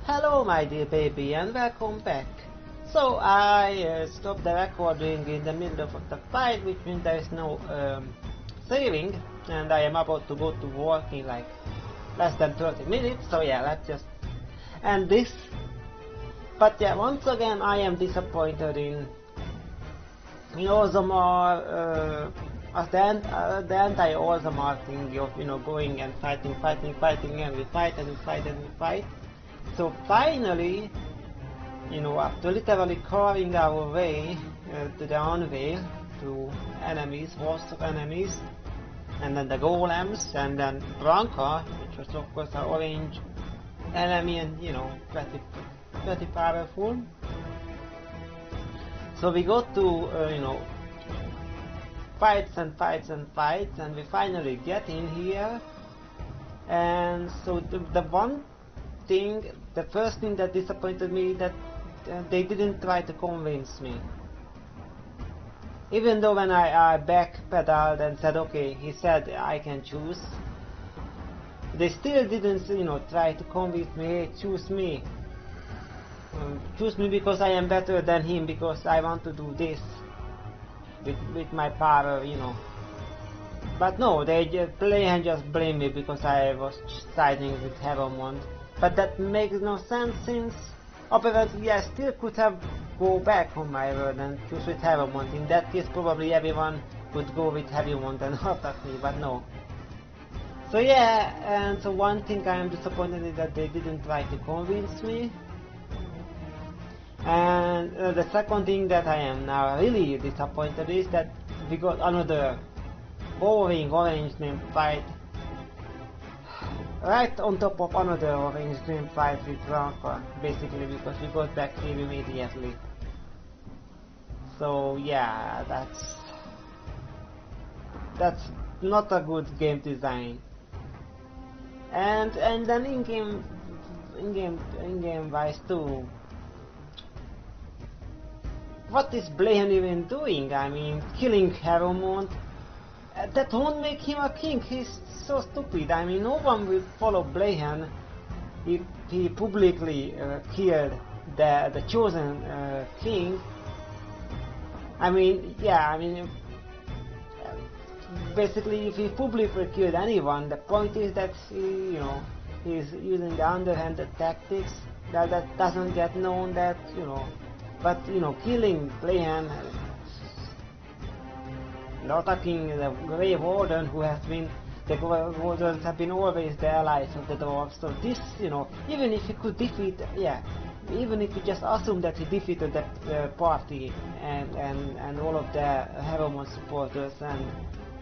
Hello my dear baby and welcome back. So I stopped the recording in the middle of the fight, which means there is no saving, and I am about to go to work in like less than 30 minutes, so yeah, let's just end this. But yeah, once again I am disappointed in Orzammar, the anti-Orzammar thing of going and fighting, and we fight. So finally, after literally carving our way to the Anvil, to enemies, hosts of enemies, and then the golems, and then Branka, which was of course an orange enemy and pretty powerful. So we got to fights, and we finally get in here. And so the first thing that disappointed me that they didn't try to convince me. Even though when I backpedaled and said, okay, he said I can choose, they still didn't, try to convince me, hey, choose me. Choose me because I am better than him, because I want to do this with my power, But no, they just play and just blame me because I was siding with Heromond. But that makes no sense, since apparently I still could have go back on my word and choose with Heromond. In that case probably everyone would go with Heromond and attack me, but no. So yeah, and so one thing I am disappointed is that they didn't try to convince me. And the second thing that I am now really disappointed is that we got another boring orange name fight right on top of another orange name fight with Branka, basically because we got back here immediately. So yeah, that's not a good game design. And then in game wise too. What is Blahan even doing? I mean, killing Heromond? That won't make him a king. He's so stupid. I mean, no one will follow Blahan if he publicly killed the chosen king. I mean, yeah, basically if he publicly killed anyone, the point is that he's using the underhanded tactics that doesn't get known, that but killing Blahan, attacking the Grey Warden, who has been, the Grey Wardens have been always the allies of the dwarves. So this, even if he could defeat, even if you just assume that he defeated the party and all of the Heromond supporters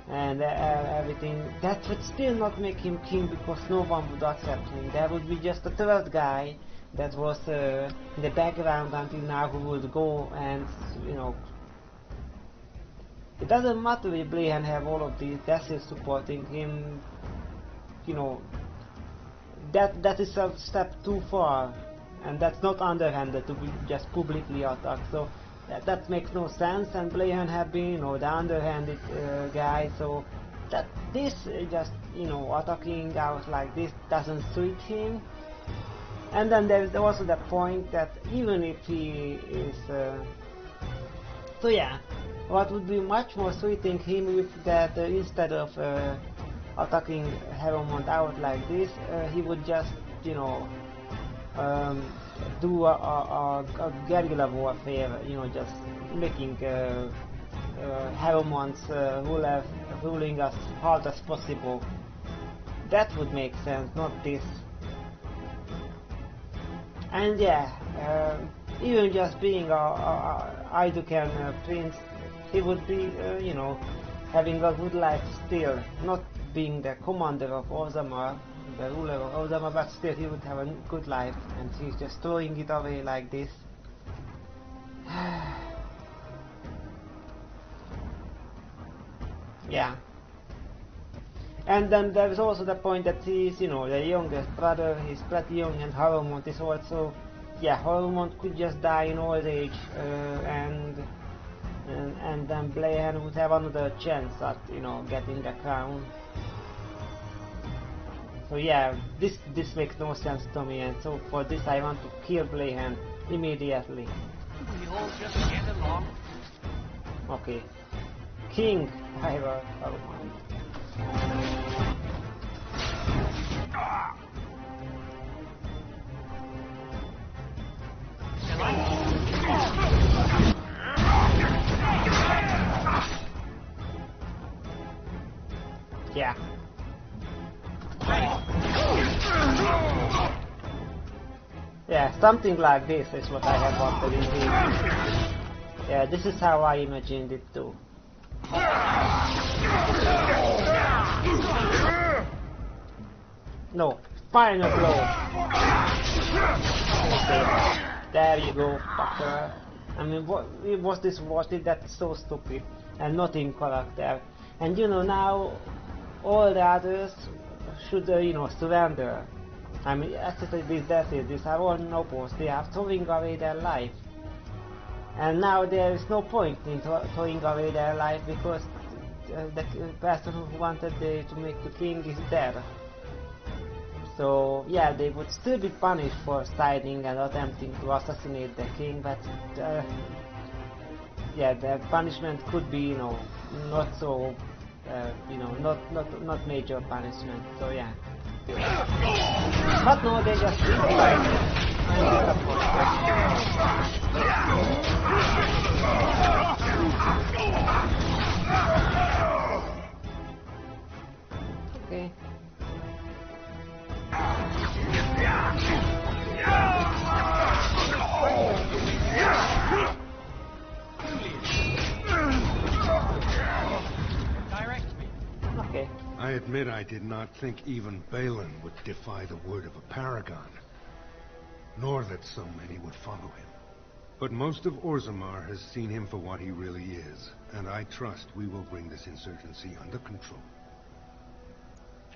and everything, that would still not make him king, because no one would accept him. There would be just a third guy that was in the background until now, who would go and it doesn't matter if Blahan have all of these dashes supporting him, that is a step too far, and that's not underhanded to be just publicly attacked. So that makes no sense, and Blahan have been the underhanded guy, so that this just attacking out like this doesn't suit him. And then there's also the point that even if he is so yeah, what would be much more suiting him with that instead of attacking Heromond out like this, he would just do a guerrilla warfare, just making Heromond's ruling as hard as possible. That would make sense, not this. And yeah, even just being a Aiduken prince, he would be, having a good life still, not being the commander of Orzammar, the ruler of Orzammar, but still he would have a good life, and he's just throwing it away like this. Yeah. And then there's also the point that he's, the youngest brother, he's pretty young, and Heromond is also, Heromond could just die in old age, and then Blahan would have another chance at, getting the crown. So yeah, this makes no sense to me, and so for this I want to kill Blahan immediately. We all just get along. Okay. King Ivor Harumant. Yeah. Yeah, something like this is what I have wanted in here. Yeah, this is how I imagined it too. No, final blow. Okay. There you go, fucker. I mean, was this worth it? That's so stupid and not in character. And you know, now all the others should, surrender. I mean, actually these are all nobles. They are throwing away their life. And now there is no point in throwing away their life because the person who wanted to make the king is dead. So yeah, they would still be punished for siding and attempting to assassinate the king, but yeah, the punishment could be, not so, not major punishment. So yeah. But no, they just fight. Okay. Direct me. Okay. I admit I did not think even Balin would defy the word of a paragon, nor that so many would follow him. But most of Orzammar has seen him for what he really is, and I trust we will bring this insurgency under control.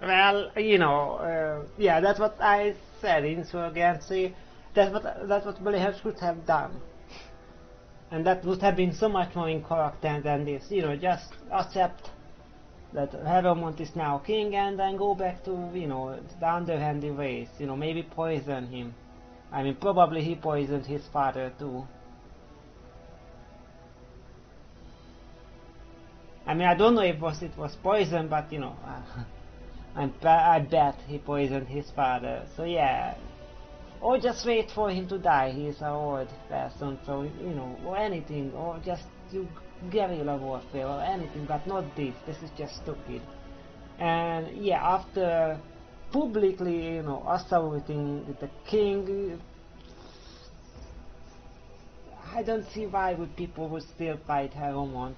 Well, yeah, that's what I said. Insurgency. That's what Balin should have done, and that would have been so much more in character than this. Just accept that Harumant is now king, and then go back to the underhanded ways. Maybe poison him. I mean, probably he poisoned his father too. I mean, I don't know if it was poison, but I bet he poisoned his father. So yeah, or just wait for him to die. He is an old person, so or anything, or just do guerrilla warfare or anything, but not this. This is just stupid. And yeah, after publicly, assaulting the king, I don't see why people would still fight Harumant.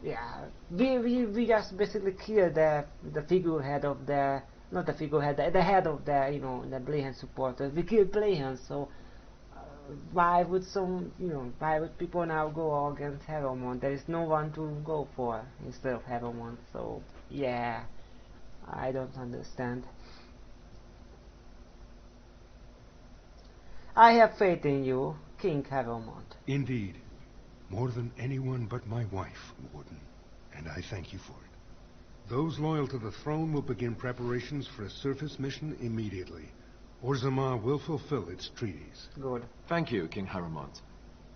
Yeah, we just basically killed the figurehead of the, not the figurehead, the head of the the Blahan supporters. We killed Blahan, so why would why would people now go against Harumant? There is no one to go for instead of Harumant. So yeah, I don't understand. I have faith in you, King Harumant. Indeed. More than anyone but my wife, Warden. And I thank you for it. Those loyal to the throne will begin preparations for a surface mission immediately. Orzammar will fulfill its treaties. Good. Thank you, King Harumant.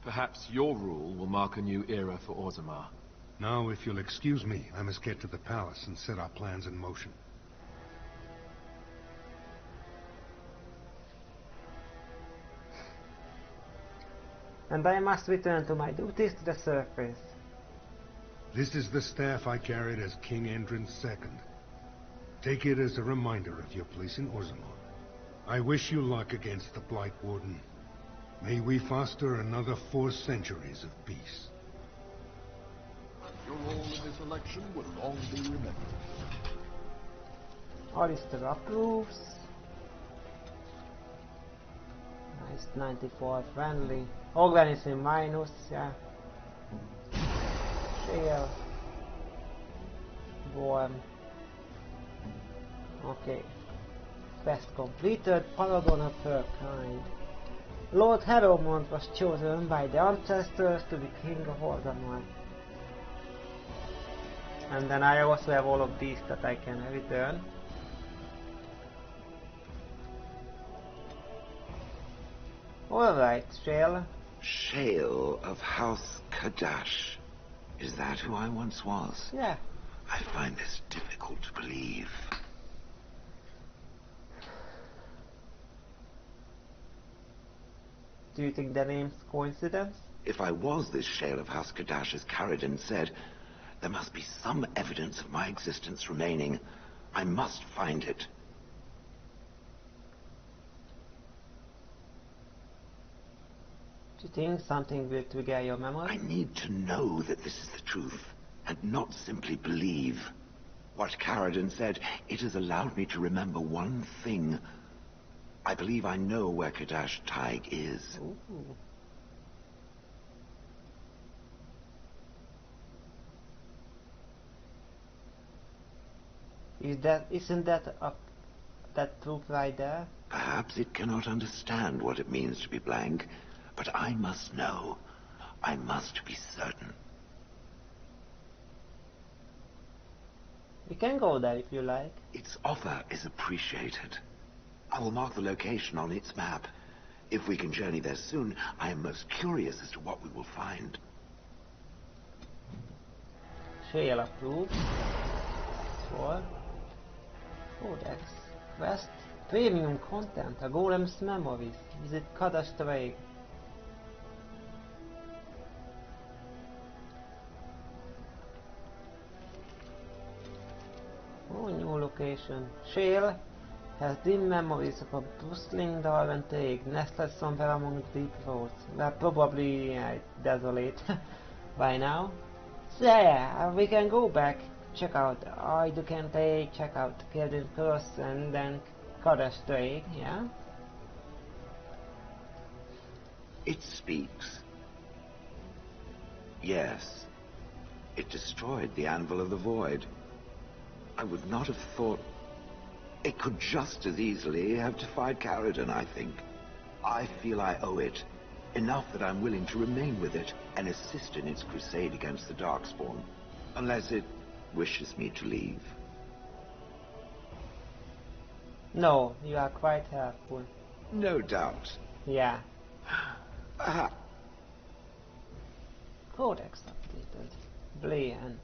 Perhaps your rule will mark a new era for Orzammar. Now, if you'll excuse me, I must get to the palace and set our plans in motion. And I must return to my duties to the surface. This is the staff I carried as King Endrin's second. Take it as a reminder of your place in Orzammar. I wish you luck against the Blight Warden. May we foster another 4 centuries of peace. Your role in this election will long be remembered. Alistair approves. Nice, 94 friendly. Organism minus, yeah. Shale. Warm. Okay. Quest completed. Paragon of her kind. Lord Harumant was chosen by the ancestors to be king of Orzammar. And then I also have all of these that I can return. Alright, Shale. Shale of House Kadash. Is that who I once was? Yeah. I find this difficult to believe. Do you think the name's coincidence? If I was this Shale of House Kadash, as Caridin said, there must be some evidence of my existence remaining. I must find it. Do you think something will trigger your memory? I need to know that this is the truth, and not simply believe. What Caridin said, it has allowed me to remember one thing. I believe I know where Kadash Taig is. Ooh. Isn't that proof right there? Perhaps it cannot understand what it means to be blank, but I must know. I must be certain. We can go there if you like. Its offer is appreciated. I will mark the location on its map. If we can journey there soon, I am most curious as to what we will find. Shale approved. Sword. Codex. Quest. Premium content. A Golem's memories. Visit Kadash Taig. Oh, new location. Shale has dim memories of a bustling Darwin Taig, nestled somewhere among deep roads. Well, probably desolate by now. So yeah, we can go back, check out Aiduken Taig, check out Keldin Curse, and then Kadash Taig, yeah? It speaks. Yes. It destroyed the Anvil of the Void. I would not have thought... It could just as easily have defied Caridin, I think. I feel I owe it. Enough that I'm willing to remain with it and assist in its crusade against the Darkspawn. Unless it wishes me to leave. No, you are quite helpful. No doubt. Yeah. Aha. Codex updated. Blaine.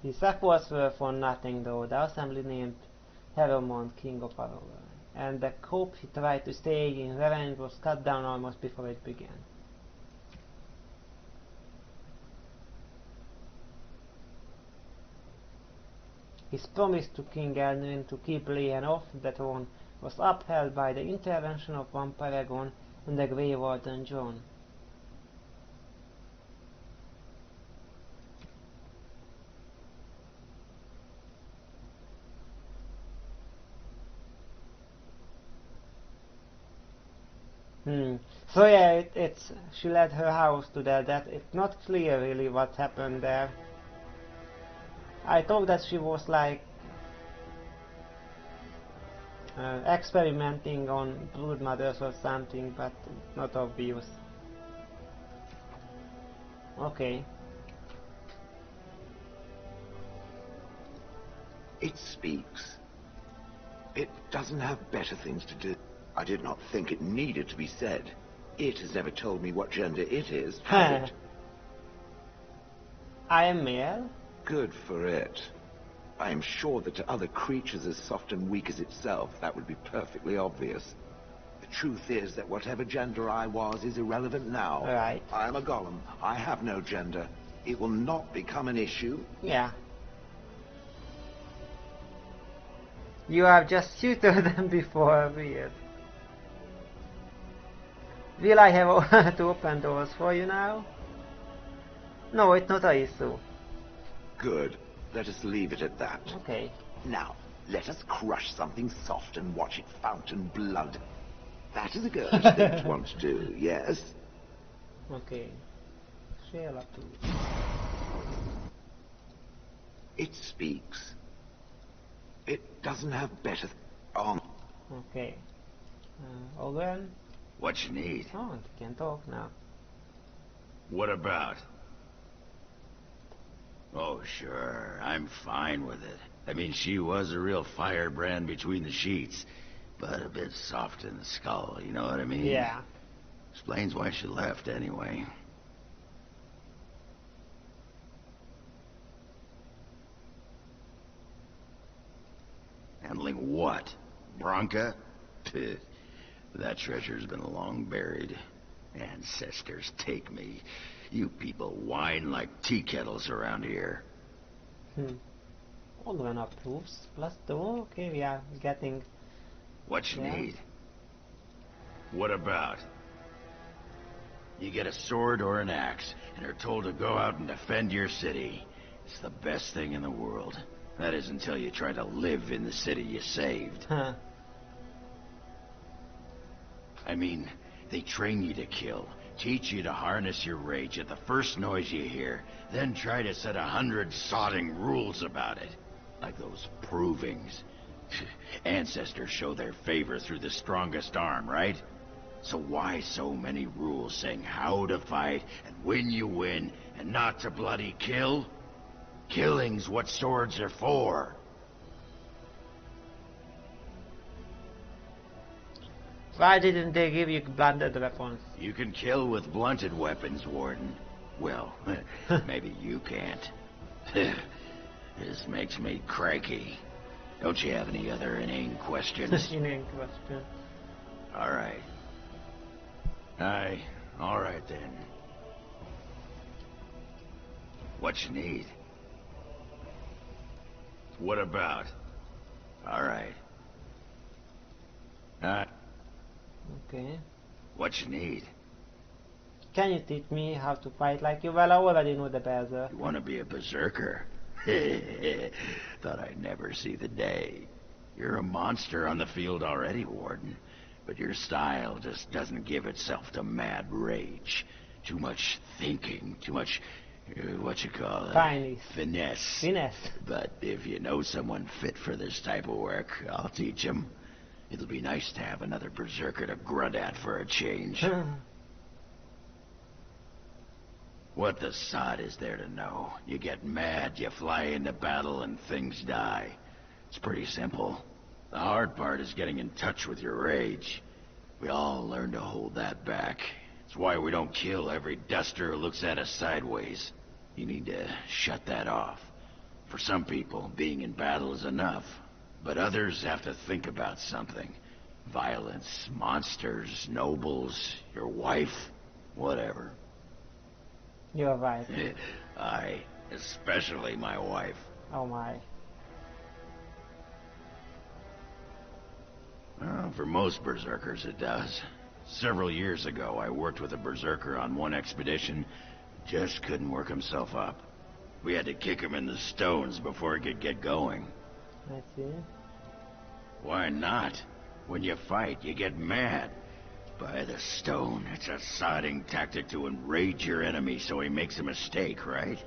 His efforts were for nothing though. The assembly named Heromond king of Aurora, and the coup he tried to stage in revenge was cut down almost before it began. His promise to King Elnuin to keep Blaine off the throne was upheld by the intervention of one Paragon and the Grey Warden John. So yeah, she led her house to that. It's not clear really what happened there. I thought that she was like experimenting on brood mothers or something, but not obvious. Okay. It speaks. It doesn't have better things to do. I did not think it needed to be said. It has never told me what gender it is, has it? I am male? Good for it. I am sure that to other creatures as soft and weak as itself, that would be perfectly obvious. The truth is that whatever gender I was is irrelevant now. Right. I am a golem. I have no gender. It will not become an issue. Yeah. You have just shooted them before, weird. Will I have to open doors for you now? No, it's not an issue. Good. Let us leave it at that. Okay. Now, let us crush something soft and watch it fountain blood. That is a girl's thing to want to do, yes? Okay. Share up to. It speaks. It doesn't have better on. Okay. Owen? What you need? Oh, you can talk now. What about? Oh, sure. I'm fine with it. I mean, she was a real firebrand between the sheets, but a bit soft in the skull, you know what I mean? Yeah. Explains why she left, anyway. Handling what? Bronca? Pih. That treasure's been long buried. Ancestors take me. You people whine like tea kettles around here. Odin approves. Plus 2. Okay, we are getting... What you Yeah. need? What about? You get a sword or an axe, and are told to go out and defend your city. It's the best thing in the world. That is until you try to live in the city you saved. Huh. I mean, they train you to kill, teach you to harness your rage at the first noise you hear, then try to set 100 sodding rules about it. Like those provings. Ancestors show their favor through the strongest arm, right? So why so many rules saying how to fight, and when you win, and not to bloody kill? Killing's what swords are for. Why didn't they give you blunted weapons? You can kill with blunted weapons, Warden. Well, maybe you can't. This makes me cranky. Don't you have any other inane questions? Inane question. Alright. Alright then. What you need? What about? Alright. Okay. What you need? Can you teach me how to fight like you? Well, I already know the berserk. You want to be a berserker? Thought I'd never see the day. You're a monster on the field already, Warden. But your style just doesn't give itself to mad rage. Too much thinking, too much, what you call it? Finesse. Finesse. Finesse. But if you know someone fit for this type of work, I'll teach him. It'll be nice to have another berserker to grunt at for a change. What the sod is there to know? You get mad, you fly into battle, and things die. It's pretty simple. The hard part is getting in touch with your rage. We all learn to hold that back. It's why we don't kill every duster who looks at us sideways. You need to shut that off. For some people, being in battle is enough. But others have to think about something. Violence, monsters, nobles, your wife, whatever. You're right. Especially my wife. Oh my. Well, for most berserkers it does. Several years ago, I worked with a berserker on one expedition. Just couldn't work himself up. We had to kick him in the stones before he could get going. I see. Why not? When you fight, you get mad. By the stone, it's a sodding tactic to enrage your enemy so he makes a mistake, right?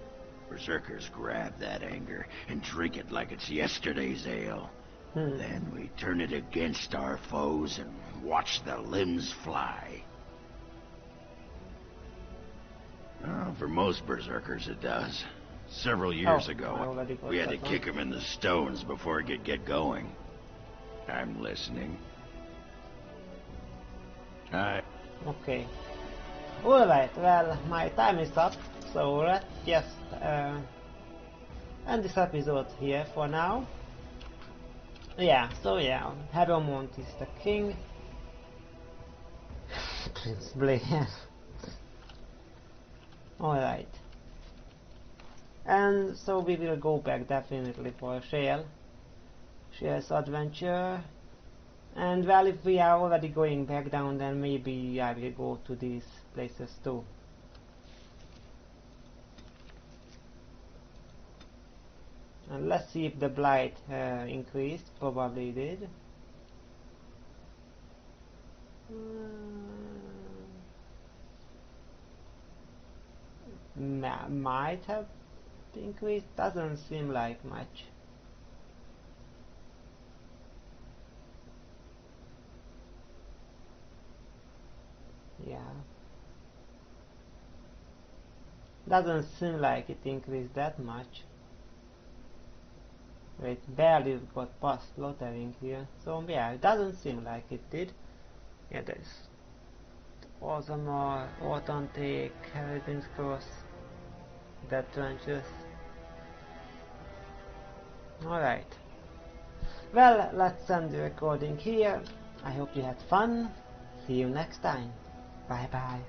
Berserkers grab that anger and drink it like it's yesterday's ale. Then we turn it against our foes and watch the limbs fly. Well, for most berserkers it does. Several years I ago, already got we had to that one. kick him in the stones before he could get going. I'm listening. Okay. Alright, well, my time is up, so let's just end this episode here for now. Yeah, so yeah, Heromont is the king. Prince Blair. Alright. And so we will go back definitely for Shale's adventure. And well, if we are already going back down, then maybe I will go to these places too. And let's see if the blight increased. Probably did. Might have increased. Doesn't seem like much. Yeah. Doesn't seem like it increased that much. Wait, barely got past loitering here. So yeah, it doesn't seem like it did. Yeah, there's Orzammar, Orton Take, Harrigan's Cross, Death Trenches. Alright. Well, let's end the recording here. I hope you had fun. See you next time. Bye bye.